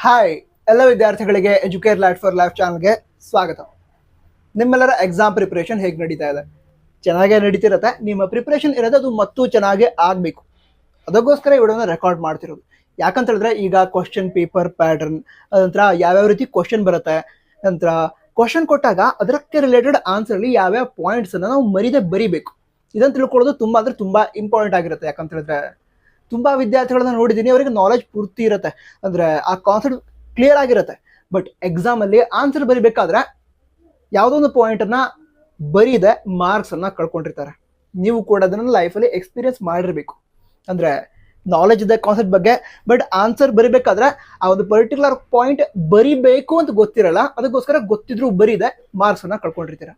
Hi ಎಲ್ಲ ವಿದ್ಯಾರ್ಥಿಗಳಿಗೆ educate light for life ಚಾನಲ್ಗೆ ಸ್ವಾಗತ. ನಿಮ್ಮೆಲ್ಲರ ಎಕ್ಸಾಮ್ ಪ್ರಿಪರೇಷನ್ ಹೇಗೆ ನಡೀತಾ ಇದೆ? ಚೆನ್ನಾಗೇ ನಡೀತಿರತ್ತೆ. ನಿಮ್ಮ ಪ್ರಿಪರೇಷನ್ ಇರೋದು ಅದು ಮತ್ತೂ ಚೆನ್ನಾಗೇ ಆಗಬೇಕು. ಅದಕ್ಕೋಸ್ಕರ ಈ ವಿಡಿಯೋನ ರೆಕಾರ್ಡ್ ಮಾಡ್ತಿರೋದು. ಯಾಕಂತ ಹೇಳಿದ್ರೆ ಈಗ ಕ್ವಶನ್ ಪೇಪರ್ ಪ್ಯಾಟರ್ನ್, ನಂತರ ಯಾವ್ಯಾವ ರೀತಿ ಕ್ವಶನ್ ಬರುತ್ತೆ, ನಂತರ ಕ್ವಶನ್ ಕೊಟ್ಟಾಗ ಅದಕ್ಕೆ ರಿಲೇಟೆಡ್ ಆನ್ಸರ್ಲಿ ಯಾವ್ಯಾವ ಪಾಯಿಂಟ್ಸನ್ನು ನಾವು ಮರೀದೆ ಬರೀಬೇಕು. ಇದನ್ನು ತಿಳ್ಕೊಳ್ಳೋದು ತುಂಬ ಅಂದರೆ ತುಂಬ ಇಂಪಾರ್ಟೆಂಟ್ ಆಗಿರುತ್ತೆ. ಯಾಕಂತ ಹೇಳಿದ್ರೆ ತುಂಬ ವಿದ್ಯಾರ್ಥಿಗಳನ್ನ ನೋಡಿದ್ದೀನಿ, ಅವರಿಗೆ ನಾಲೆಜ್ ಪೂರ್ತಿ ಇರುತ್ತೆ, ಅಂದರೆ ಆ ಕಾನ್ಸೆಪ್ಟ್ ಕ್ಲಿಯರ್ ಆಗಿರುತ್ತೆ. ಬಟ್ ಎಕ್ಸಾಮಲ್ಲಿ ಆನ್ಸರ್ ಬರಿಬೇಕಾದ್ರೆ ಯಾವುದೋ ಒಂದು ಪಾಯಿಂಟನ್ನು ಬರೀದೆ ಮಾರ್ಕ್ಸನ್ನು ಕಳ್ಕೊಂಡಿರ್ತಾರೆ. ನೀವು ಕೂಡ ಅದನ್ನು ಲೈಫಲ್ಲಿ ಎಕ್ಸ್ಪೀರಿಯನ್ಸ್ ಮಾಡಿರಬೇಕು. ಅಂದರೆ ನಾಲೆಜ್ ಇದೆ ಕಾನ್ಸೆಪ್ಟ್ ಬಗ್ಗೆ, ಬಟ್ ಆನ್ಸರ್ ಬರಿಬೇಕಾದ್ರೆ ಆ ಒಂದು ಪರ್ಟಿಕ್ಯುಲರ್ ಪಾಯಿಂಟ್ ಬರಿಬೇಕು ಅಂತ ಗೊತ್ತಿರಲ್ಲ. ಅದಕ್ಕೋಸ್ಕರ ಗೊತ್ತಿದ್ರು ಬರೀದೆ ಮಾರ್ಕ್ಸನ್ನು ಕಳ್ಕೊಂಡಿರ್ತೀರ.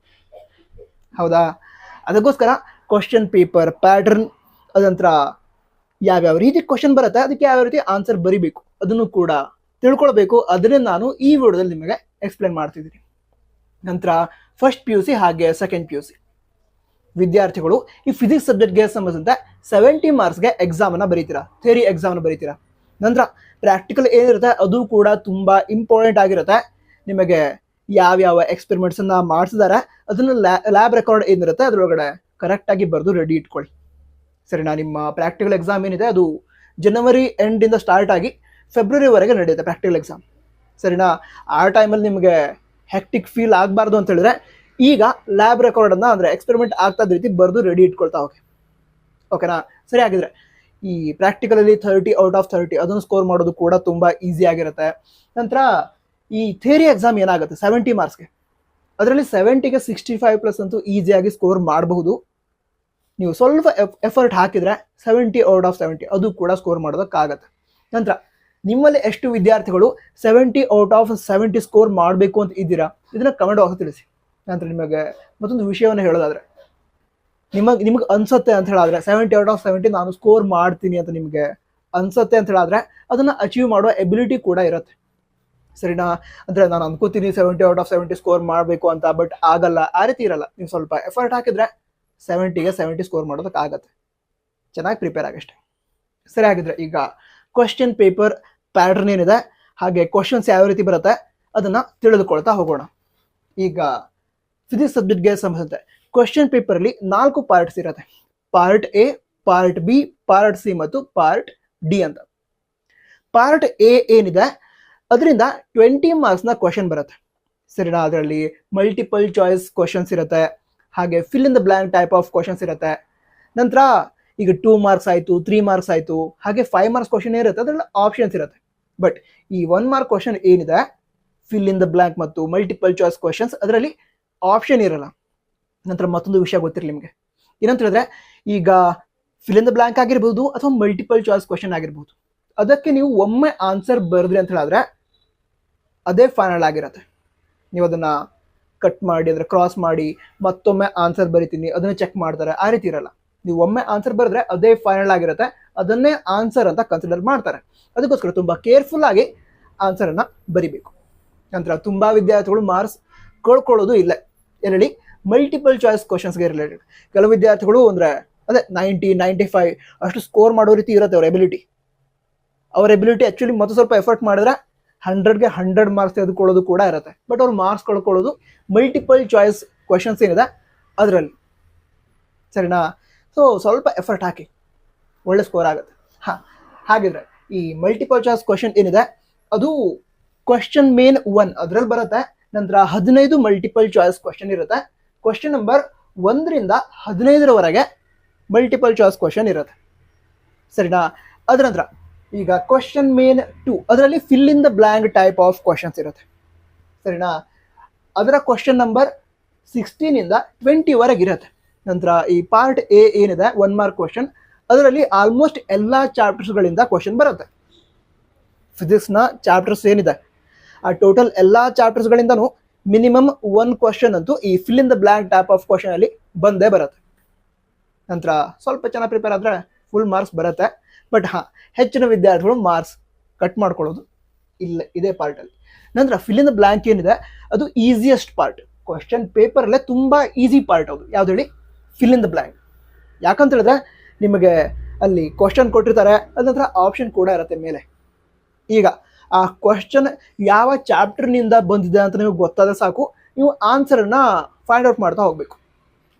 ಹೌದಾ? ಅದಕ್ಕೋಸ್ಕರ ಕ್ವಶನ್ ಪೇಪರ್ ಪ್ಯಾಟರ್ನ್, ಅದಂತರ ಯಾವ್ಯಾವ ರೀತಿ ಕ್ವಶನ್ ಬರುತ್ತೆ, ಅದಕ್ಕೆ ಯಾವ ರೀತಿ ಆನ್ಸರ್ ಬರಿಬೇಕು ಅದನ್ನು ಕೂಡ ತಿಳ್ಕೊಳ್ಬೇಕು. ಅದನ್ನೇ ನಾನು ಈ ವಿಡಿಯೋದಲ್ಲಿ ನಿಮಗೆ ಎಕ್ಸ್ಪ್ಲೇನ್ ಮಾಡ್ತಿದ್ದೀನಿ. ನಂತರ ಫಸ್ಟ್ PUC ಹಾಗೆ ಸೆಕೆಂಡ್ PUC ವಿದ್ಯಾರ್ಥಿಗಳು ಈ ಫಿಸಿಕ್ಸ್ ಸಬ್ಜೆಕ್ಟ್ಗೆ ಸಂಬಂಧಿಸಿದಂತೆ 70 ಮಾರ್ಕ್ಸ್ಗೆ ಎಕ್ಸಾಮನ್ನು ಬರೀತೀರಾ, ಥಿಯರಿ ಎಕ್ಸಾಮನ್ನು ಬರೀತೀರಾ. ನಂತರ ಪ್ರಾಕ್ಟಿಕಲ್ ಏನಿರುತ್ತೆ ಅದು ಕೂಡ ತುಂಬ ಇಂಪಾರ್ಟೆಂಟ್ ಆಗಿರುತ್ತೆ. ನಿಮಗೆ ಯಾವ್ಯಾವ ಎಕ್ಸ್ಪೆರಿಮೆಂಟ್ಸನ್ನು ಮಾಡಿಸಿದ್ದಾರೆ ಅದನ್ನು ಲ್ಯಾಬ್ ರೆಕಾರ್ಡ್ ಏನಿರುತ್ತೆ ಅದರೊಳಗಡೆ ಕರೆಕ್ಟಾಗಿ ಬರೆದು ರೆಡಿ ಇಟ್ಕೊಳ್ಳಿ. ಸರಿನಾ? ನಿಮ್ಮ ಪ್ರಾಕ್ಟಿಕಲ್ ಎಕ್ಸಾಮ್ ಏನಿದೆ ಅದು ಜನವರಿ ಎಂಡಿಂದ ಸ್ಟಾರ್ಟ್ ಆಗಿ ಫೆಬ್ರವರಿವರೆಗೆ ನಡೆಯುತ್ತೆ ಪ್ರಾಕ್ಟಿಕಲ್ ಎಕ್ಸಾಮ್. ಸರಿನಾ? ಆ ಟೈಮಲ್ಲಿ ನಿಮಗೆ ಹೆಕ್ಟಿಕ್ ಫೀಲ್ ಆಗಬಾರ್ದು ಅಂತ ಹೇಳಿದ್ರೆ ಈಗ ಲ್ಯಾಬ್ ರೆಕಾರ್ಡನ್ನು ಅಂದರೆ ಎಕ್ಸ್ಪೆರಿಮೆಂಟ್ ಆಗ್ತಾದ ರೀತಿ ಬರೆದು ರೆಡಿ ಇಟ್ಕೊಳ್ತಾ ಹೋಗಿ. ಓಕೆನಾ? ಸರಿ, ಆಗಿದ್ರೆ ಈ ಪ್ರಾಕ್ಟಿಕಲಲ್ಲಿ 30 ಔಟ್ ಆಫ್ 30 ಅದನ್ನು ಸ್ಕೋರ್ ಮಾಡೋದು ಕೂಡ ತುಂಬ ಈಸಿ ಆಗಿರುತ್ತೆ. ನಂತರ ಈ ಥಿಯರಿ ಎಕ್ಸಾಮ್ ಏನಾಗುತ್ತೆ 70 ಮಾರ್ಕ್ಸ್ಗೆ, ಅದರಲ್ಲಿ 70ಗೆ 65+ ಅಂತೂ ಈಸಿಯಾಗಿ ಸ್ಕೋರ್ ಮಾಡಬಹುದು. ನೀವು ಸ್ವಲ್ಪ ಎಫರ್ಟ್ ಹಾಕಿದರೆ 70 ಔಟ್ ಆಫ್ 70 ಅದು ಕೂಡ ಸ್ಕೋರ್ ಮಾಡೋದಕ್ಕಾಗತ್ತೆ. ನಂತರ ನಿಮ್ಮಲ್ಲಿ ಎಷ್ಟು ವಿದ್ಯಾರ್ಥಿಗಳು 70 ಔಟ್ ಆಫ್ 70 ಸ್ಕೋರ್ ಮಾಡಬೇಕು ಅಂತ ಇದ್ದೀರಾ, ಇದನ್ನು ಕಮೆಂಟ್ ಬಾಕ್ಸ್ ತಿಳಿಸಿ. ನಂತರ ನಿಮಗೆ ಮತ್ತೊಂದು ವಿಷಯವನ್ನು ಹೇಳೋದಾದರೆ, ನಿಮಗೆ ಅನ್ಸುತ್ತೆ ಅಂತ ಹೇಳಿದ್ರೆ 70 ಔಟ್ ಆಫ್ 70 ನಾನು ಸ್ಕೋರ್ ಮಾಡ್ತೀನಿ ಅಂತ ನಿಮಗೆ ಅನ್ಸುತ್ತೆ ಅಂತ ಹೇಳಿದ್ರೆ ಅದನ್ನು ಅಚೀವ್ ಮಾಡೋ ಎಬಿಲಿಟಿ ಕೂಡ ಇರುತ್ತೆ. ಸರಿನಾ? ಅಂದರೆ ನಾನು ಅನ್ಕೋತೀನಿ 70 ಔಟ್ ಆಫ್ 70 ಸ್ಕೋರ್ ಮಾಡಬೇಕು ಅಂತ, ಬಟ್ ಆಗಲ್ಲ, ಆ ರೀತಿ ಇರಲ್ಲ. ನೀವು ಸ್ವಲ್ಪ ಎಫರ್ಟ್ ಹಾಕಿದ್ರೆ 70ಗೆ 70 ಸ್ಕೋರ್ ಮಾಡೋದಕ್ಕಾಗತ್ತೆ. ಚೆನ್ನಾಗಿ ಪ್ರಿಪೇರ್ ಆಗಷ್ಟೆ. ಸರಿ, ಆಗಿದ್ರೆ ಈಗ ಕ್ವಶನ್ ಪೇಪರ್ ಪ್ಯಾಟರ್ನ್ ಏನಿದೆ ಹಾಗೆ ಕ್ವಶನ್ಸ್ ಯಾವ ರೀತಿ ಬರುತ್ತೆ ಅದನ್ನು ತಿಳಿದುಕೊಳ್ತಾ ಹೋಗೋಣ. ಈಗ ಫಿಸಿಕ್ಸ್ ಸಬ್ಜೆಕ್ಟ್ಗೆ ಸಂಬಂಧಿಸಿದಂತೆ ಕ್ವಶನ್ ಪೇಪರಲ್ಲಿ 4 ಪಾರ್ಟ್ಸ್ ಇರುತ್ತೆ. Part A, part B, part C ಮತ್ತು ಪಾರ್ಟ್ ಡಿ ಅಂತ. ಪಾರ್ಟ್ ಎ ಏನಿದೆ ಅದರಿಂದ 20 ಮಾರ್ಕ್ಸ್ನ ಕ್ವಶನ್ ಬರುತ್ತೆ. ಸರಿನಾ? ಅದರಲ್ಲಿ ಮಲ್ಟಿಪಲ್ ಚಾಯ್ಸ್ ಕ್ವಶನ್ಸ್ ಇರುತ್ತೆ, ಹಾಗೆ fill in the blank type of questions ಇರುತ್ತೆ. ನಂತರ ಈಗ 2 ಮಾರ್ಕ್ಸ್ ಆಯಿತು, 3 ಮಾರ್ಕ್ಸ್ ಆಯಿತು, ಹಾಗೆ 5 ಮಾರ್ಕ್ಸ್ ಕ್ವಶನ್ ಇರುತ್ತೆ, ಅದರಲ್ಲಿ ಆಪ್ಷನ್ಸ್ ಇರುತ್ತೆ. ಬಟ್ ಈ 1 ಮಾರ್ಕ್ ಕ್ವಶನ್ ಏನಿದೆ ಫಿಲ್ ಇನ್ ದ ಬ್ಲ್ಯಾಂಕ್ ಮತ್ತು ಮಲ್ಟಿಪಲ್ ಚಾಯ್ಸ್ ಕ್ವಶನ್ಸ್, ಅದರಲ್ಲಿ ಆಪ್ಷನ್ ಇರಲ್ಲ. ನಂತರ ಮತ್ತೊಂದು ವಿಷಯ ಗೊತ್ತಿರಲಿ ನಿಮಗೆ, ಏನಂತ ಹೇಳಿದ್ರೆ ಈಗ ಫಿಲ್ ಇನ್ ದ ಬ್ಲ್ಯಾಂಕ್ ಆಗಿರ್ಬೋದು ಅಥವಾ ಮಲ್ಟಿಪಲ್ ಚಾಯ್ಸ್ ಕ್ವಶನ್ ಆಗಿರ್ಬೋದು, ಅದಕ್ಕೆ ನೀವು ಒಮ್ಮೆ ಆನ್ಸರ್ ಬರೆದ್ರಿ ಅಂತ ಹೇಳಿದ್ರೆ ಅದೇ ಫೈನಲ್ ಆಗಿರುತ್ತೆ. ನೀವು ಅದನ್ನು ಕಟ್ ಮಾಡಿ ಅಂದರೆ ಕ್ರಾಸ್ ಮಾಡಿ ಮತ್ತೊಮ್ಮೆ ಆನ್ಸರ್ ಬರಿತೀನಿ ಅದನ್ನು ಚೆಕ್ ಮಾಡ್ತಾರೆ, ಆ ರೀತಿ ಇರಲ್ಲ. ನೀವು ಒಮ್ಮೆ ಆನ್ಸರ್ ಬರೆದ್ರೆ ಅದೇ ಫೈನಲ್ ಆಗಿರುತ್ತೆ, ಅದನ್ನೇ ಆನ್ಸರ್ ಅಂತ ಕನ್ಸಿಡರ್ ಮಾಡ್ತಾರೆ. ಅದಕ್ಕೋಸ್ಕರ ತುಂಬ ಕೇರ್ಫುಲ್ ಆಗಿ ಆನ್ಸರನ್ನು ಬರಿಬೇಕು. ನಂತರ ತುಂಬ ವಿದ್ಯಾರ್ಥಿಗಳು ಮಾರ್ಕ್ಸ್ ಕಳ್ಕೊಳ್ಳೋದು ಇಲ್ಲ ಎಲ್ಲಿ ಮಲ್ಟಿಪಲ್ ಚಾಯ್ಸ್ ಕ್ವಶನ್ಸ್ಗೆ ರಿಲೇಟೆಡ್. ಕೆಲವು ವಿದ್ಯಾರ್ಥಿಗಳು ಅಂದರೆ ಅದೇ 90, 95 ಅಷ್ಟು ಸ್ಕೋರ್ ಮಾಡೋ ರೀತಿ ಇರುತ್ತೆ ಅವರ ಎಬಿಲಿಟಿ ಆ್ಯಕ್ಚುಲಿ ಮತ್ತು ಸ್ವಲ್ಪ ಎಫರ್ಟ್ ಮಾಡಿದ್ರೆ 100ಗೆ 100 ಮಾರ್ಕ್ಸ್ ತೆಗೆದುಕೊಳ್ಳೋದು ಕೂಡ ಇರುತ್ತೆ. ಬಟ್ ಅವ್ರು ಮಾರ್ಕ್ಸ್ ಕಳ್ಕೊಳ್ಳೋದು ಮಲ್ಟಿಪಲ್ ಚಾಯ್ಸ್ ಕ್ವಶನ್ಸ್ ಏನಿದೆ ಅದರಲ್ಲಿ. ಸರಿನಾ? ಸೊ ಸ್ವಲ್ಪ ಎಫರ್ಟ್ ಹಾಕಿ, ಒಳ್ಳೆ ಸ್ಕೋರ್ ಆಗುತ್ತೆ. ಹಾಗಿದ್ರೆ ಈ ಮಲ್ಟಿಪಲ್ ಚಾಯ್ಸ್ ಕ್ವಶನ್ ಏನಿದೆ ಅದು ಕ್ವಶನ್ ಮೇನ್ 1 ಅದರಲ್ಲಿ ಬರುತ್ತೆ. ನಂತರ 15 ಮಲ್ಟಿಪಲ್ ಚಾಯ್ಸ್ ಕ್ವಶನ್ ಇರುತ್ತೆ. ಕ್ವಶನ್ ನಂಬರ್ 1ರಿಂದ 15ರವರೆಗೆ ಮಲ್ಟಿಪಲ್ ಚಾಯ್ಸ್ ಕ್ವಶನ್ ಇರುತ್ತೆ. ಸರಿನಾ? ಅದರ ನಂತರ ಈಗ ಕ್ವಶನ್ ಮೇನ್ 2 ಅದರಲ್ಲಿ fill in the blank type of questions ಇರುತ್ತೆ. ಸರಿನಾ? ಅದರ ಕ್ವಶನ್ ನಂಬರ್ 16ಇಂದ 20ವರೆಗೆ ಇರುತ್ತೆ. ನಂತರ ಈ ಪಾರ್ಟ್ ಎ ಏನಿದೆ 1 ಮಾರ್ಕ್ ಕ್ವಶನ್, ಅದರಲ್ಲಿ ಆಲ್ಮೋಸ್ಟ್ ಎಲ್ಲ ಚಾಪ್ಟರ್ಸ್ಗಳಿಂದ ಕ್ವಶನ್ ಬರುತ್ತೆ. ಫಿಸಿಕ್ಸ್ನ ಚಾಪ್ಟರ್ಸ್ ಏನಿದೆ ಆ ಟೋಟಲ್ ಎಲ್ಲ ಚಾಪ್ಟರ್ಸ್ಗಳಿಂದನೂ ಮಿನಿಮಮ್ 1 ಕ್ವಶನ್ ಅಂತೂ ಈ fill in the blank type of ಕ್ವಶನಲ್ಲಿ ಬಂದೇ ಬರುತ್ತೆ. ನಂತರ ಸ್ವಲ್ಪ ಚೆನ್ನಾಗಿ ಪ್ರಿಪೇರ್ ಆದರೆ ಫುಲ್ ಮಾರ್ಕ್ಸ್ ಬರುತ್ತೆ. ಬಟ್ ಹೆಚ್ಚಿನ ವಿದ್ಯಾರ್ಥಿಗಳು ಮಾರ್ಕ್ಸ್ ಕಟ್ ಮಾಡ್ಕೊಳ್ಳೋದು ಇದೇ ಪಾರ್ಟಲ್ಲಿ. ನಂತರ ಫಿಲ್ ಇನ್ ದ ಬ್ಲ್ಯಾಂಕ್ ಏನಿದೆ ಅದು ಈಸಿಯೆಸ್ಟ್ ಪಾರ್ಟ್, ಕ್ವಶನ್ ಪೇಪರಲ್ಲೇ ತುಂಬ ಈಸಿ ಪಾರ್ಟ್ ಅದು. ಯಾವ್ದು ಹೇಳಿ? Fill in the blank. ಯಾಕಂತ ಹೇಳಿದ್ರೆ ನಿಮಗೆ ಅಲ್ಲಿ ಕ್ವಶನ್ ಕೊಟ್ಟಿರ್ತಾರೆ, ಅದ ನಂತರ ಆಪ್ಷನ್ ಕೂಡ ಇರುತ್ತೆ ಮೇಲೆ. ಈಗ ಆ ಕ್ವಶನ್ ಯಾವ ಚಾಪ್ಟರ್ನಿಂದ ಬಂದಿದೆ ಅಂತ ನಿಮಗೆ ಗೊತ್ತಾದರೆ ಸಾಕು, ನೀವು ಆನ್ಸರನ್ನು ಫೈಂಡ್ ಔಟ್ ಮಾಡ್ತಾ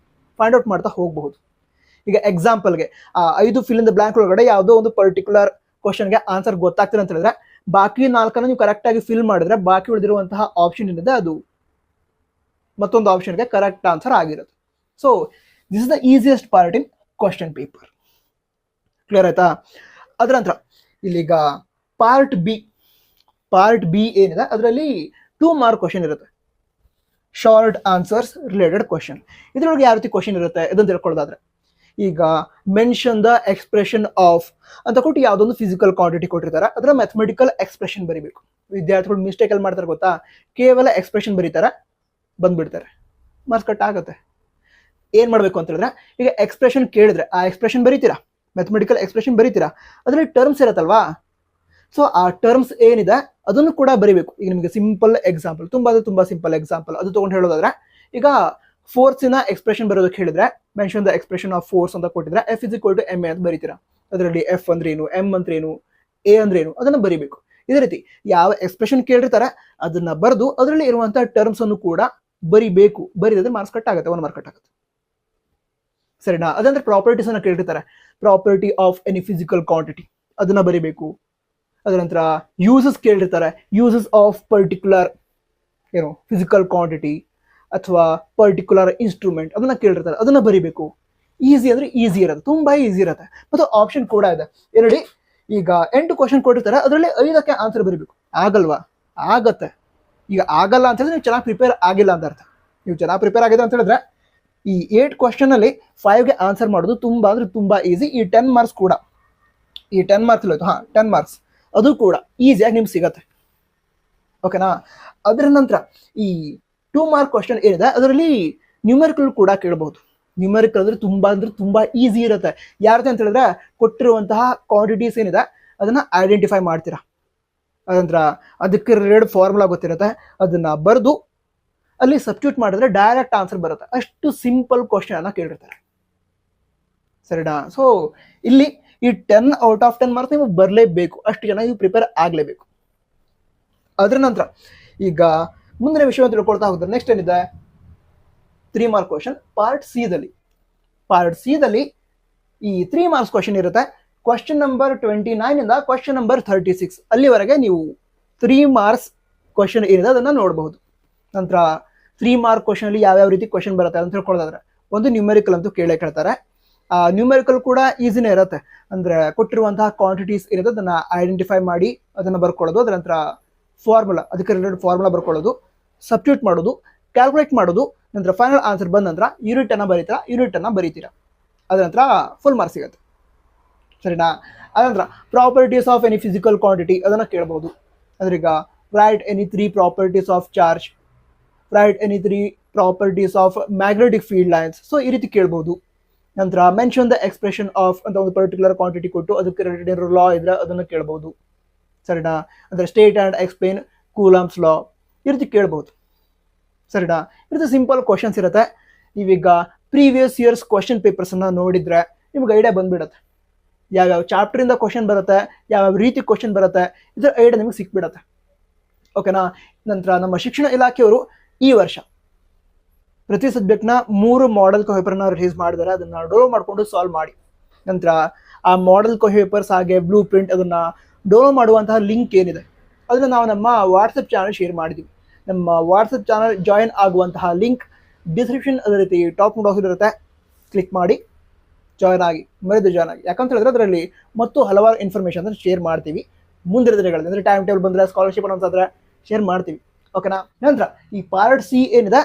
ಹೋಗಬಹುದು. ಈಗ ಎಕ್ಸಾಂಪಲ್ಗೆ 5 ಫಿಲ್ ಇನ್ ದ ಬ್ಲಾಂಕ್ ಒಳಗಡೆ ಯಾವುದೋ ಒಂದು ಪರ್ಟಿಕ್ಯುಲರ್ ಕ್ವಶನ್ಗೆ ಆನ್ಸರ್ ಗೊತ್ತಾಗ್ತಿಲ್ಲ ಅಂತ ಹೇಳಿದ್ರೆ ಬಾಕಿ 4 ನೀವು ಕರೆಕ್ಟಾಗಿ ಫಿಲ್ ಮಾಡಿದ್ರೆ ಬಾಕಿ ಉಳಿದಿರುವಂತಹ ಆಪ್ಷನ್ ಏನಿದೆ ಅದು ಮತ್ತೊಂದು ಆಪ್ಷನ್ಗೆ ಕರೆಕ್ಟ್ ಆನ್ಸರ್ ಆಗಿರುತ್ತೆ. So this is the easiest part in question paper. Clear ಆಯ್ತಾ? ಅದರ ನಂತರ ಇಲ್ಲಿಗ ಪಾರ್ಟ್ ಬಿ ಏನಿದೆ ಅದರಲ್ಲಿ 2 ಮಾರ್ಕ್ ಕ್ವಶನ್ ಇರುತ್ತೆ, ಶಾರ್ಟ್ ಆನ್ಸರ್ಸ್ ರಿಲೇಟೆಡ್ ಕ್ವಶನ್. ಇದರೊಳಗೆ ಯಾವ ರೀತಿ ಕ್ವಶನ್ ಇರುತ್ತೆ ಇದನ್ನು ತಿಳ್ಕೊಳ್ಳೋದಾದ್ರೆ, ಈಗ ಮೆನ್ಷನ್ ದ ಎಕ್ಸ್ಪ್ರೆಷನ್ ಆಫ್ ಅಂತ ಕೊಟ್ಟು ಯಾವುದೊಂದು ಫಿಸಿಕಲ್ ಕ್ವಾಂಟಿಟಿ ಕೊಟ್ಟಿರ್ತಾರೆ, ಅದರ ಮ್ಯಾಥಮೆಟಿಕಲ್ ಎಕ್ಸ್ಪ್ರೆಷನ್ ಬರೀಬೇಕು. ವಿದ್ಯಾರ್ಥಿಗಳು ಮಿಸ್ಟೇಕ್ ಎಲ್ಲಿ ಮಾಡ್ತಾರೆ ಗೊತ್ತಾ, ಕೇವಲ ಎಕ್ಸ್ಪ್ರೆಷನ್ ಬರೀತಾರೆ, ಬಂದ್ಬಿಡ್ತಾರೆ, ಮಾರ್ಕ್ಸ್ ಕಟ್ ಆಗುತ್ತೆ. ಏನ್ ಮಾಡಬೇಕು ಅಂತ ಹೇಳಿದ್ರೆ, ಈಗ ಎಕ್ಸ್ಪ್ರೆಷನ್ ಕೇಳಿದ್ರೆ ಆ ಎಕ್ಸ್ಪ್ರೆಷನ್ ಬರೀತೀರಾ, ಮ್ಯಾಥಮೆಟಿಕಲ್ ಎಕ್ಸ್ಪ್ರೆಷನ್ ಬರೀತೀರಾ, ಅದರಲ್ಲಿ ಟರ್ಮ್ಸ್ ಇರತ್ತಲ್ವಾ, ಸೊ ಆ ಟರ್ಮ್ಸ್ ಏನಿದೆ ಅದನ್ನು ಕೂಡ ಬರೀಬೇಕು. ಈಗ ನಿಮಗೆ ಸಿಂಪಲ್ ಎಕ್ಸಾಂಪಲ್, ತುಂಬಾ ಸಿಂಪಲ್ ಎಕ್ಸಾಂಪಲ್ ಅದು ತಗೊಂಡು ಹೇಳೋದಾದ್ರೆ, ಈಗ ಫೋರ್ಸಿನ ಎಕ್ಸ್ಪ್ರೆಷನ್ ಬರೋದಕ್ಕೆ ಹೇಳಿದ್ರೆ mention the expression of force ಅಂತ ಕೊಟ್ಟಿದ್ರೆ F = ma ಅಂತ ಬರೀತೀರಾ. ಅದರಲ್ಲಿ F ಅಂದ್ರೇನು, M ಅಂದ್ರೇನು, A ಅಂದ್ರೇನು ಅದನ್ನ ಬರೀಬೇಕು. ಇದೇ ರೀತಿ ಯಾವ ಎಕ್ಸ್ಪ್ರೆಷನ್ ಕೇಳಿರ್ತಾರೆ ಅದನ್ನ ಬರೆದು ಅದರಲ್ಲಿ ಇರುವಂತಹ ಟರ್ಮ್ಸ್ ಅನ್ನು ಕೂಡ ಬರಿಬೇಕು. ಬರೀದ್ರೆ ಮಾರ್ಕ್ಸ್ ಕಟ್ ಆಗುತ್ತೆ, 1 ಮಾರ್ಕ್ ಕಟ್ ಆಗುತ್ತೆ. ಸರಿನಾ? ಅದಂದ್ರೆ ಪ್ರಾಪರ್ಟೀಸ್ ಅನ್ನ ಕೇಳಿರ್ತಾರೆ, property of any physical quantity ಅದನ್ನ ಬರಿಬೇಕು. ಅದರ ನಂತರ ಯೂಸಸ್ ಕೇಳಿರ್ತಾರೆ, uses of particular physical quantity ಅಥವಾ ಪರ್ಟಿಕ್ಯುಲರ್ ಇನ್ಸ್ಟ್ರೂಮೆಂಟ್ ಅದನ್ನ ಕೇಳಿರ್ತಾರೆ, ಅದನ್ನ ಬರಿಬೇಕು. ಈಸಿ ಅಂದ್ರೆ ಈಸಿ ಇರುತ್ತೆ, ತುಂಬಾ ಈಸಿ ಇರುತ್ತೆ. ಮತ್ತು ಆಪ್ಷನ್ ಕೂಡ ಇದೆ. ನೋಡಿ, ಈಗ 8 ಕ್ವಶನ್ ಕೊಟ್ಟಿರ್ತಾರೆ, ಅದರಲ್ಲಿ 5ಕ್ಕೆ ಆನ್ಸರ್ ಬರೀಬೇಕು. ಆಗಲ್ವಾ? ಆಗತ್ತೆ. ಈಗ ಆಗಲ್ಲ ಅಂತ ಹೇಳಿದ್ರೆ ನೀವು ಚೆನ್ನಾಗಿ ಪ್ರಿಪೇರ್ ಆಗಿಲ್ಲ ಅಂತ ಅರ್ಥ. ನೀವು ಚೆನ್ನಾಗಿ ಪ್ರಿಪೇರ್ ಆಗಿದೆ ಅಂತ ಹೇಳಿದ್ರೆ ಈ 8 ಕ್ವಶನ್ ಅಲ್ಲಿ 5ಗೆ ಆನ್ಸರ್ ಮಾಡೋದು ತುಂಬಾ ಅಂದ್ರೆ ತುಂಬಾ ಈಸಿ. ಈ 10 ಮಾರ್ಕ್ಸ್ ಕೂಡ, ಈ 10 ಮಾರ್ಕ್ಸ್ ಇಲ್ಲೋಯ್ತು, 10 ಮಾರ್ಕ್ಸ್ ಅದು ಕೂಡ ಈಸಿಯಾಗಿ ನಿಮ್ಗೆ ಸಿಗತ್ತೆ. ಓಕೆನಾ? ಅದರ ನಂತರ ಈ 2 ಮಾರ್ಕ್ ಕ್ವಶನ್ ಏನಿದೆ ಅದರಲ್ಲಿ ನ್ಯೂಮೆರಿಕಲ್ ಕೂಡ ಕೇಳಬಹುದು. ನ್ಯೂಮೆರಿಕಲ್ ಅಂದ್ರೆ ತುಂಬಾ ಈಸಿ ಇರುತ್ತೆ. ಯಾರತ್ತೆ ಅಂತ ಹೇಳಿದ್ರೆ ಕೊಟ್ಟಿರುವಂತಹ ಕ್ವಾಂಟಿಟೀಸ್ ಏನಿದೆ ಅದನ್ನ ಐಡೆಂಟಿಫೈ ಮಾಡ್ತೀರಾ. ಅದಂತರ ಅದಕ್ಕೆ ರಿಲೇಟೆಡ್ ಫಾರ್ಮುಲಾ ಗೊತ್ತಿರುತ್ತೆ, ಅದನ್ನ ಬರೆದು ಅಲ್ಲಿ ಸಬ್ಸ್ಟಿಟ್ಯೂಟ್ ಮಾಡಿದ್ರೆ ಡೈರೆಕ್ಟ್ ಆನ್ಸರ್ ಬರುತ್ತೆ. ಅಷ್ಟು ಸಿಂಪಲ್ ಕ್ವಶನ್ ಅನ್ನ ಕೇಳಿರ್ತಾರೆ. ಸರಿನಾ? ಸೊ ಇಲ್ಲಿ ಈ 10 ಔಟ್ ಆಫ್ 10 ಮಾರ್ಕ್ಸ್ ನೀವು ಬರಲೇಬೇಕು, ಅಷ್ಟು ಜನ ನೀವು ಪ್ರಿಪೇರ್ ಆಗಲೇಬೇಕು. ಅದರ ನಂತರ ಈಗ ಮುಂದಿನ ವಿಷಯ ತಿಳ್ಕೊಳ್ತಾ ಹೋದ್ರೆ ನೆಕ್ಸ್ಟ್ ಏನಿದೆ, 3 ಮಾರ್ಕ್ ಕ್ವಶನ್ ಪಾರ್ಟ್ ಸಿ ದಲ್ಲಿ ಈ 3 ಮಾರ್ಕ್ಸ್ ಕ್ವಶನ್ ಇರುತ್ತೆ. ಕ್ವಶನ್ ನಂಬರ್ 29 ಇಂದ ಕ್ವಶನ್ ನಂಬರ್ 36 ಅಲ್ಲಿವರೆಗೆ ನೀವು 3 ಮಾರ್ಕ್ಸ್ ಕ್ವಶನ್ ಏನಿದೆ ಅದನ್ನ ನೋಡಬಹುದು. ನಂತರ 3 ಮಾರ್ಕ್ ಕ್ವಶನ್ ಅಲ್ಲಿ ಯಾವ್ಯಾವ ರೀತಿ ಕ್ವಶನ್ ಬರುತ್ತೆ ಅಂತ ತಿಳ್ಕೊಳ್ಳೋದಾದ್ರೆ, ಒಂದು ನ್ಯೂಮೆರಿಕಲ್ ಅಂತೂ ಕೇಳ್ತಾರೆ. ನ್ಯೂಮೆರಿಕಲ್ ಕೂಡ ಈಸಿನೇ ಇರುತ್ತೆ. ಅಂದ್ರೆ ಕೊಟ್ಟಿರುವಂತಹ ಕ್ವಾಂಟಿಟೀಸ್ ಏನಿದೆ ಅದನ್ನ ಐಡೆಂಟಿಫೈ ಮಾಡಿ ಅದನ್ನ ಬರ್ಕೊಳ್ಳೋದು, ಅದರ ನಂತರ ಫಾರ್ಮುಲಾ, ಅದಕ್ಕೆ ರಿಲೇಟೆಡ್ ಫಾರ್ಮುಲಾ ಬರ್ಕೊಳ್ಳೋದು, ಸಬ್ಸ್ಟಿಟ್ಯೂಟ್ ಮಾಡೋದು, ಕ್ಯಾಲ್ಕುಲೇಟ್ ಮಾಡೋದು, ನಂತರ ಫೈನಲ್ ಆನ್ಸರ್ ಬಂದ ನಂತರ ಯೂನಿಟ್ ಅನ್ನ ಬರೀತೀರಾ. ಅದರ ನಂತರ ಫುಲ್ ಮಾರ್ಕ್ಸ್ ಸಿಗುತ್ತೆ. ಸರಿನಾ? ಅದರ properties of any physical quantity ಅದನ್ನ ಕೇಳಬಹುದು. ಅಂದ್ರೆ ಈಗ right any 3 properties of charge, right any 3 properties of magnetic field lines, so ಈ ರೀತಿ ಕೇಳಬಹುದು. ನಂತರ ಮೆನ್ಷನ್ ದ ಎಕ್ಸ್ಪ್ರೆಷನ್ ಆಫ್ ಅಂತ ಒಂದು ಪರ್ಟಿಕ್ಯುಲರ್ ಕ್ವಾಂಟಿಟಿ ಕೊಟ್ಟು ಅದಕ್ಕೆ ರಿಲೇಟೆಡ್ ಲಾ ಇದ್ರೆ ಅದನ್ನು ಕೇಳಬಹುದು. ಸರಿನಾ? ಅಂದ್ರೆ ಸ್ಟೇಟ್ ಅಂಡ್ ಎಕ್ಸ್ಪ್ಲೇನ್ ಕೂಲಮ್ಸ್ ಲಾ, ಈ ರೀತಿ ಕೇಳಬಹುದು. ಸರಿನಾ? ಈ ರೀತಿ ಸಿಂಪಲ್ ಕ್ವಶನ್ಸ್ ಇರುತ್ತೆ. ನೀವೀಗ ಪ್ರೀವಿಯಸ್ ಇಯರ್ಸ್ ಕ್ವಶನ್ ಪೇಪರ್ಸ್ ಅನ್ನ ನೋಡಿದ್ರೆ ನಿಮ್ಗೆ ಐಡಿಯಾ ಬಂದ್ಬಿಡುತ್ತೆ, ಯಾವ್ಯಾವ ಚಾಪ್ಟರ್ ಇಂದ ಕ್ವಶನ್ ಬರುತ್ತೆ, ಯಾವ್ಯಾವ ರೀತಿ ಕ್ವಶನ್ ಬರುತ್ತೆ, ಇದ್ರ ಐಡಿಯಾ ನಿಮ್ಗೆ ಸಿಕ್ಬಿಡತ್ತೆ. ಓಕೆನಾ? ನಂತರ ನಮ್ಮ ಶಿಕ್ಷಣ ಇಲಾಖೆಯವರು ಈ ವರ್ಷ ಪ್ರತಿ ಸಬ್ಜೆಕ್ಟ್ನ 3 ಮಾಡೆಲ್ ಪೇಪರ್ನ ರಿಲೀಸ್ ಮಾಡಿದ್ದಾರೆ. ಅದನ್ನ ಡೌನ್ಲೋಡ್ ಮಾಡ್ಕೊಂಡು ಸಾಲ್ವ್ ಮಾಡಿ. ನಂತರ ಆ ಮಾಡೆಲ್ ಪೇಪರ್ಸ್ ಹಾಗೆ ಬ್ಲೂ ಪ್ರಿಂಟ್ ಅದನ್ನ ಡೌನ್ಲೋಡ್ ಮಾಡುವಂತಹ ಲಿಂಕ್ ಏನಿದೆ ಅದನ್ನ ನಾವು ನಮ್ಮ ವಾಟ್ಸಪ್ ಚಾನಲ್ ಶೇರ್ ಮಾಡಿದ್ದೀವಿ. ನಮ್ಮ ವಾಟ್ಸಪ್ ಚಾನಲ್ ಜಾಯಿನ್ ಆಗುವಂತಹ ಲಿಂಕ್ ಡಿಸ್ಕ್ರಿಪ್ಷನ್ ಅದೇ ರೀತಿ ಟಾಪ್ ನೋಡೋದಿರುತ್ತೆ, ಕ್ಲಿಕ್ ಮಾಡಿ ಜಾಯ್ನ್ ಆಗಿ, ಮರೆದು ಜಾಯ್ನ್ ಆಗಿ. ಯಾಕಂತ ಹೇಳಿದ್ರೆ ಅದರಲ್ಲಿ ಮತ್ತು ಹಲವಾರು ಇನ್ಫಾರ್ಮೇಷನ್ ಶೇರ್ ಮಾಡ್ತೀವಿ ಮುಂದಿನ ದಿನಗಳಲ್ಲಿ. ಅಂದರೆ ಟೈಮ್ ಟೇಬಲ್ ಬಂದರೆ, ಸ್ಕಾಲರ್ಶಿಪ್ ಅನ್ನೋಂತಾದ್ರೆ ಶೇರ್ ಮಾಡ್ತೀವಿ. ಓಕೆನಾ? ನಂತರ ಈ ಪಾರ್ಟ್ ಸಿ ಏನಿದೆ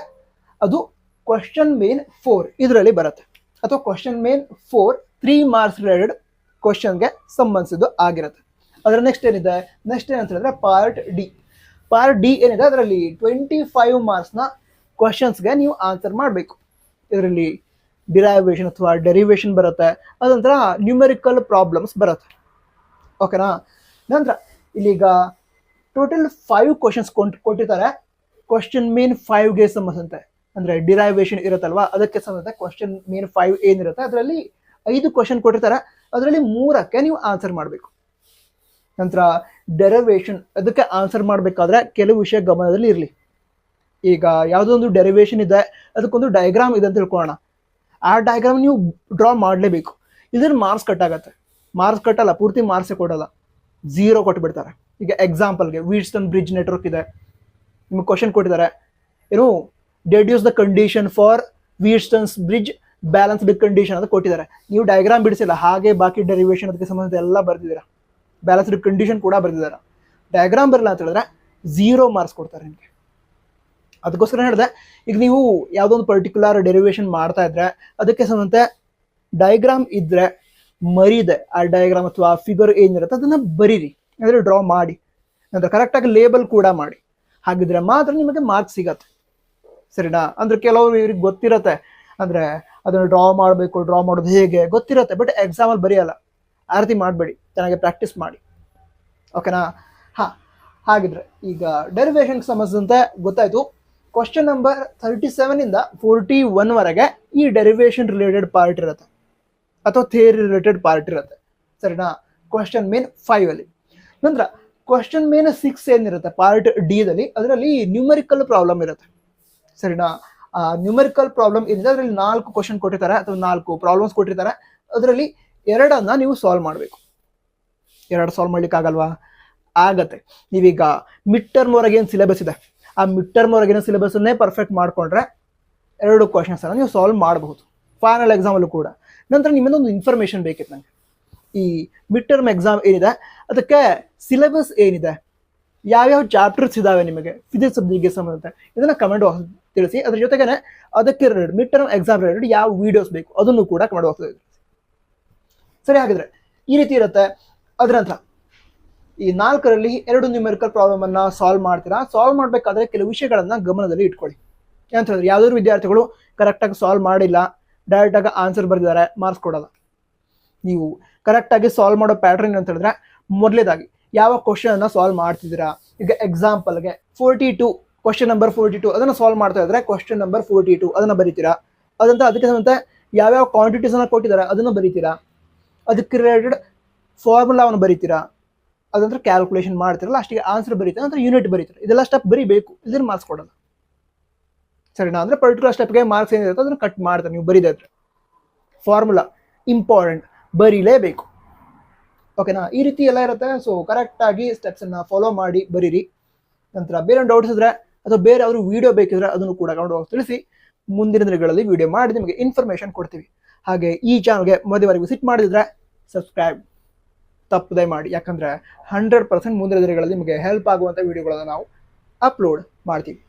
ಅದು ಕ್ವಶನ್ ಮೇನ್ 4 ಇದರಲ್ಲಿ ಬರುತ್ತೆ, ಅಥವಾ ಕ್ವಶನ್ ಮೇನ್ 4 3 ಮಾರ್ಕ್ಸ್ ರಿಲೇಟೆಡ್ ಕ್ವಶನ್ಗೆ ಸಂಬಂಧಿಸಿದ್ದು ಆಗಿರುತ್ತೆ. ಅದರ ನೆಕ್ಸ್ಟ್ ಏನಿದೆ, ನೆಕ್ಸ್ಟ್ ಏನಂತ ಹೇಳಿದ್ರೆ ಪಾರ್ಟ್ ಡಿ ಏನಿದೆ ಅದರಲ್ಲಿ 25 ಮಾರ್ಕ್ಸ್ನ ಕ್ವಶನ್ಸ್ಗೆ ನೀವು ಆನ್ಸರ್ ಮಾಡಬೇಕು. ಇದರಲ್ಲಿ ಡಿರೈವೇಷನ್ ಅಥವಾ ಡೆರಿವೇಷನ್ ಬರುತ್ತೆ, ಅದಂತರ ನ್ಯೂಮೆರಿಕಲ್ ಪ್ರಾಬ್ಲಮ್ಸ್ ಬರುತ್ತೆ. ಓಕೆನಾ? ನಂತರ ಇಲ್ಲಿಗ ಟೋಟಲ್ 5 ಕ್ವಶನ್ಸ್ ಕೊಟ್ಟಿರ್ತಾರೆ. ಕ್ವಶನ್ ಮೇನ್ 5ಗೆ ಸಂಬಂಧಿಸಿದಂತೆ ಅಂದ್ರೆ ಡಿರೈವೇಷನ್ ಇರುತ್ತಲ್ವಾ, ಅದಕ್ಕೆ ಸಂಬಂಧ ಕ್ವಶನ್ ಮೇನ್ 5 ಏನಿರುತ್ತೆ ಅದರಲ್ಲಿ 5 ಕ್ವಶನ್ ಕೊಟ್ಟಿರ್ತಾರೆ. ಅದರಲ್ಲಿ 3ಕ್ಕೆ ನೀವು ಆನ್ಸರ್ ಮಾಡಬೇಕು. ನಂತರ ಡೆರಿವೇಶನ್, ಅದಕ್ಕೆ ಆನ್ಸರ್ ಮಾಡಬೇಕಾದ್ರೆ ಕೆಲವು ವಿಷಯ ಗಮನದಲ್ಲಿ ಇರಲಿ. ಈಗ ಯಾವುದೋ ಒಂದು ಡೆರಿವೇಶನ್ ಇದೆ, ಅದಕ್ಕೊಂದು ಡಯಾಗ್ರಾಮ್ ಇದೆ ಅಂತ ತಿಳ್ಕೊಳ್ಳೋಣ. ಆ ಡಯಾಗ್ರಾಮ್ ನೀವು ಡ್ರಾ ಮಾಡಲೇಬೇಕು. ಇದ್ರ ಮಾರ್ಕ್ಸ್ ಕಟ್ ಆಗುತ್ತೆ. ಮಾರ್ಕ್ಸ್ ಕಟ್ಟಲ್ಲ, ಪೂರ್ತಿ ಮಾರ್ಕ್ಸೇ ಕೊಡಲ್ಲ, 0 ಕೊಟ್ಬಿಡ್ತಾರೆ. ಈಗ ಎಕ್ಸಾಂಪಲ್ಗೆ ವೀಟ್ಸ್ಟನ್ ಬ್ರಿಡ್ಜ್ ನೆಟ್ವರ್ಕ್ ಇದೆ, ನಿಮಗೆ ಕ್ವಶನ್ ಕೊಟ್ಟಿದ್ದಾರೆ, ಏನು deduce the condition for Wheatstone's bridge balanced condition ಅಂತ ಕೊಟ್ಟಿದ್ದಾರೆ. ನೀವು ಡಯಾಗ್ರಾಮ್ ಬಿಡಿಸಿಲ್ಲ, ಹಾಗೆ ಬಾಕಿ ಡೆರಿವೇಶನ್ ಅದಕ್ಕೆ ಸಂಬಂಧಿಸಿದ ಎಲ್ಲ ಬರ್ತಿದ್ದೀರಾ, ಬ್ಯಾಲೆನ್ಸ್ಡ್ ಕಂಡೀಷನ್ ಕೂಡ ಬರ್ತಿದ್ದಾರೆ. ಡಯಾಗ್ರಾಮ್ ಬರಲ್ಲ ಅಂತ ಹೇಳಿದ್ರೆ 0 ಮಾರ್ಕ್ಸ್ ಕೊಡ್ತಾರೆ ನಿಮಗೆ. ಅದಕ್ಕೋಸ್ಕರ ಹೇಳಿದೆ, ಈಗ ನೀವು ಯಾವುದೋ ಒಂದು ಪರ್ಟಿಕ್ಯುಲರ್ ಡೆರಿವೇಶನ್ ಮಾಡ್ತಾ ಇದ್ರೆ ಅದಕ್ಕೆ ಸಂಬಂಧ ಡಯಾಗ್ರಾಮ್ ಇದ್ರೆ ಮರಿದೆ ಆ ಡಯಾಗ್ರಾಮ್ ಅಥವಾ ಫಿಗರ್ ಏನಿರುತ್ತೆ ಅದನ್ನ ಬರೀರಿ, ಅಂದರೆ ಡ್ರಾ ಮಾಡಿ, ನಂತರ ಕರೆಕ್ಟಾಗಿ ಲೇಬಲ್ ಕೂಡ ಮಾಡಿ. ಹಾಗಿದ್ರೆ ಮಾತ್ರ ನಿಮಗೆ ಮಾರ್ಕ್ಸ್ ಸಿಗತ್ತೆ, ಸರಿನಾ? ಅಂದ್ರೆ ಕೆಲವರು ಇವ್ರಿಗೆ ಗೊತ್ತಿರತ್ತೆ, ಅಂದ್ರೆ ಅದನ್ನು ಡ್ರಾ ಮಾಡಬೇಕು, ಡ್ರಾ ಮಾಡೋದು ಹೇಗೆ ಗೊತ್ತಿರತ್ತೆ, ಬಟ್ ಎಕ್ಸಾಮಲ್ಲಿ ಬರೆಯಲ್ಲ. ಆ ರೀತಿ ಮಾಡಬೇಡಿ, ಚೆನ್ನಾಗಿ ಪ್ರಾಕ್ಟೀಸ್ ಮಾಡಿ, ಓಕೆನಾ? ಹಾಗಿದ್ರೆ ಈಗ ಡೆರಿವೇಶನ್ಗೆ ಸಂಬಂಧಿಸಿದಂತೆ ಗೊತ್ತಾಯ್ತು. ಕ್ವಶನ್ ನಂಬರ್ 37 ಇಂದ 41 ವರೆಗೆ ಈ ಡೆರಿವೇಶನ್ ರಿಲೇಟೆಡ್ ಪಾರ್ಟ್ ಇರುತ್ತೆ ಅಥವಾ ಥಿಯರಿ ರಿಲೇಟೆಡ್ ಪಾರ್ಟ್ ಇರುತ್ತೆ, ಸರಿನಾ? ಕ್ವಶನ್ ಮೇನ್ 5 ಅಲ್ಲಿ. ನಂತರ ಕ್ವಶನ್ ಮೇನ್ 6 ಏನಿರುತ್ತೆ ಪಾರ್ಟ್ ಡಿ ದಲ್ಲಿ, ಅದರಲ್ಲಿ ನ್ಯೂಮರಿಕಲ್ ಪ್ರಾಬ್ಲಮ್ ಇರುತ್ತೆ, ಸರಿನಾ? ನ್ಯೂಮರಿಕಲ್ ಪ್ರಾಬ್ಲಮ್ ಏನಿದೆ ಅದರಲ್ಲಿ 4 ಕ್ವಶನ್ ಕೊಟ್ಟಿರ್ತಾರೆ ಅಥವಾ 4 ಪ್ರಾಬ್ಲಮ್ಸ್ ಕೊಟ್ಟಿರ್ತಾರೆ. ಅದರಲ್ಲಿ 2 ನೀವು ಸಾಲ್ವ್ ಮಾಡಬೇಕು. 2 ಸಾಲ್ವ್ ಮಾಡ್ಲಿಕ್ಕೆ ಆಗಲ್ವಾ? ಆಗತ್ತೆ. ನೀವೀಗ ಮಿಡ್ ಟರ್ಮ್ ವರೆಗೆ ಏನು ಸಿಲೆಬಸ್ ಇದೆ, ಆ ಮಿಡ್ ಟರ್ಮ್ ವರೆಗಿನ ಸಿಲೆಬಸ್ಸನ್ನೇ ಪರ್ಫೆಕ್ಟ್ ಮಾಡಿಕೊಂಡ್ರೆ 2 ಕ್ವಶನ್ಸ್ ಅನ್ನು ನೀವು ಸಾಲ್ವ್ ಮಾಡಬಹುದು ಫೈನಲ್ ಎಕ್ಸಾಮಲ್ಲೂ ಕೂಡ. ನಂತರ ನಿಮ್ಮಿಂದ ಒಂದು ಇನ್ಫಾರ್ಮೇಷನ್ ಬೇಕಿತ್ತು ನನಗೆ. ಈ ಮಿಡ್ ಟರ್ಮ್ ಎಕ್ಸಾಮ್ ಏನಿದೆ ಅದಕ್ಕೆ ಸಿಲೆಬಸ್ ಏನಿದೆ, ಯಾವ್ಯಾವ ಚಾಪ್ಟರ್ಸ್ ಇದಾವೆ ನಿಮಗೆ ಫಿಸಿಕ್ಸ್ ಸಬ್ಜೆಕ್ಟ್ಗೆ ಸಂಬಂಧ, ಇದನ್ನು ಕಮೆಂಟ್ ಬಾಕ್ಸ್ ತಿಳಿಸಿ. ಅದ್ರ ಜೊತೆಗೆ ಅದಕ್ಕೆ related mid term exam related ಯಾವ ವಿಡಿಯೋಸ್ ಬೇಕು ಅದನ್ನು ಕೂಡ ಕಮೆಂಟ್ ಬಾಕ್ಸ್ ತಿಳಿಸಿ. ಸರಿ, ಹಾಗಿದ್ರೆ ಈ ರೀತಿ ಇರುತ್ತೆ. ಅದರ ನಂತರ ಈ 4ರಲ್ಲಿ 2 ನ್ಯೂಮೆರಿಕಲ್ ಪ್ರಾಬ್ಲಮ್ ಅನ್ನ ಸಾಲ್ವ್ ಮಾಡ್ತೀರಾ. ಸಾಲ್ವ್ ಮಾಡಬೇಕಾದ್ರೆ ಕೆಲವು ವಿಷಯಗಳನ್ನ ಗಮನದಲ್ಲಿ ಇಟ್ಕೊಳ್ಳಿ. ಏನಂತ ಹೇಳಿದ್ರೆ, ಯಾವ್ದಾದ್ರು ವಿದ್ಯಾರ್ಥಿಗಳು ಕರೆಕ್ಟಾಗಿ ಸಾಲ್ವ್ ಮಾಡಿಲ್ಲ, ಡೈರೆಕ್ಟಾಗಿ ಆನ್ಸರ್ ಬರೆದಿದ್ದಾರೆ, ಮಾರ್ಕ್ಸ್ ಕೊಡಲ್ಲ. ನೀವು ಕರೆಕ್ಟಾಗಿ ಸಾಲ್ವ್ ಮಾಡೋ ಪ್ಯಾಟ್ರನ್ ಅಂತ ಹೇಳಿದ್ರೆ, ಮೊದಲೇದಾಗಿ ಯಾವ ಕ್ವಶನ್ ಅನ್ನ ಸಾಲ್ವ್ ಮಾಡ್ತಿದ್ದೀರಾ. ಈಗ ಎಕ್ಸಾಂಪಲ್ಗೆ 42 ಕ್ವಶನ್ ನಂಬರ್ 42 ಅದನ್ನು ಸಾಲ್ವ್ ಮಾಡ್ತಾ ಇದ್ರೆ ಕ್ವಶನ್ ನಂಬರ್ 42 ಅದನ್ನು ಬರೀತೀರಾ. ಅದಂತ ಅದಕ್ಕೆ ಸಂಬಂಧ ಯಾವ್ಯಾವ ಕ್ವಾಂಟಿಟೀಸ್ ಅನ್ನ ಕೊಟ್ಟಿದ್ದಾರೆ ಅದನ್ನು ಬರೀತೀರಾ. ಅದಕ್ಕೆ ರಿಲೇಟೆಡ್ ಫಾರ್ಮುಲಾವನ್ನು ಬರೀತೀರಾ. ಅದಂದ್ರೆ ಕ್ಯಾಲ್ಕುಲೇಷನ್ ಮಾಡ್ತಿರಲ್ಲ, ಅಷ್ಟಿಗೆ ಆನ್ಸರ್ ಬರೀತಾರೆ, ನಂತರ ಯೂನಿಟ್ ಬರೀತಾರೆ. ಇದೆಲ್ಲ ಸ್ಟೆಪ್ ಬರೀಬೇಕು, ಇದನ್ನ ಮಾರ್ಕ್ಸ್ ಕೊಡಲ್ಲ, ಸರಿನಾ? ಅಂದ್ರೆ ಪರ್ಟಿಕ್ಯುಲರ್ ಸ್ಟೆಪ್ಗೆ ಮಾರ್ಕ್ಸ್ ಏನಿರುತ್ತೆ ಅದನ್ನು ಕಟ್ ಮಾಡ್ತಾರೆ ನೀವು ಬರೀದೇ ಇದ್ರೆ. ಫಾರ್ಮುಲಾ ಇಂಪಾರ್ಟೆಂಟ್, ಬರೀಲೇಬೇಕು, ಓಕೆನಾ? ಈ ರೀತಿ ಎಲ್ಲ ಇರುತ್ತೆ. ಸೊ ಕರೆಕ್ಟಾಗಿ ಸ್ಟೆಪ್ಸನ್ನು ಫಾಲೋ ಮಾಡಿ ಬರೀರಿ. ನಂತರ ಬೇರೆ ಡೌಟ್ಸ್ ಇದ್ರೆ ಅಥವಾ ಬೇರೆ ಅವರು ವಿಡಿಯೋ ಬೇಕಿದ್ರೆ ಅದನ್ನು ಕೂಡ ಕಮೆಂಟ್ ತಿಳಿಸಿ. ಮುಂದಿನ ದಿನಗಳಲ್ಲಿ ವಿಡಿಯೋ ಮಾಡಿ ನಿಮಗೆ ಇನ್ಫಾರ್ಮೇಷನ್ ಕೊಡ್ತೀವಿ. ಹಾಗೆ ಈ ಚಾನಲ್ಗೆ ಮೊದಲವರೆಗೆ ವಿಸಿಟ್ ಮಾಡಿದ್ರೆ ಸಬ್ಸ್ಕ್ರೈಬ್ ತಪ್ಪದೇ ಮಾಡಿ, ಯಾಕಂದರೆ 100% ಮುಂದಿನ ದಿನಗಳಲ್ಲಿ ನಿಮಗೆ ಹೆಲ್ಪ್ ಆಗುವಂಥ ವಿಡಿಯೋಗಳನ್ನು ನಾವು ಅಪ್ಲೋಡ್ ಮಾಡ್ತೀವಿ.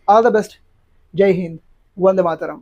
All the best. Jai Hind, Vande Mataram.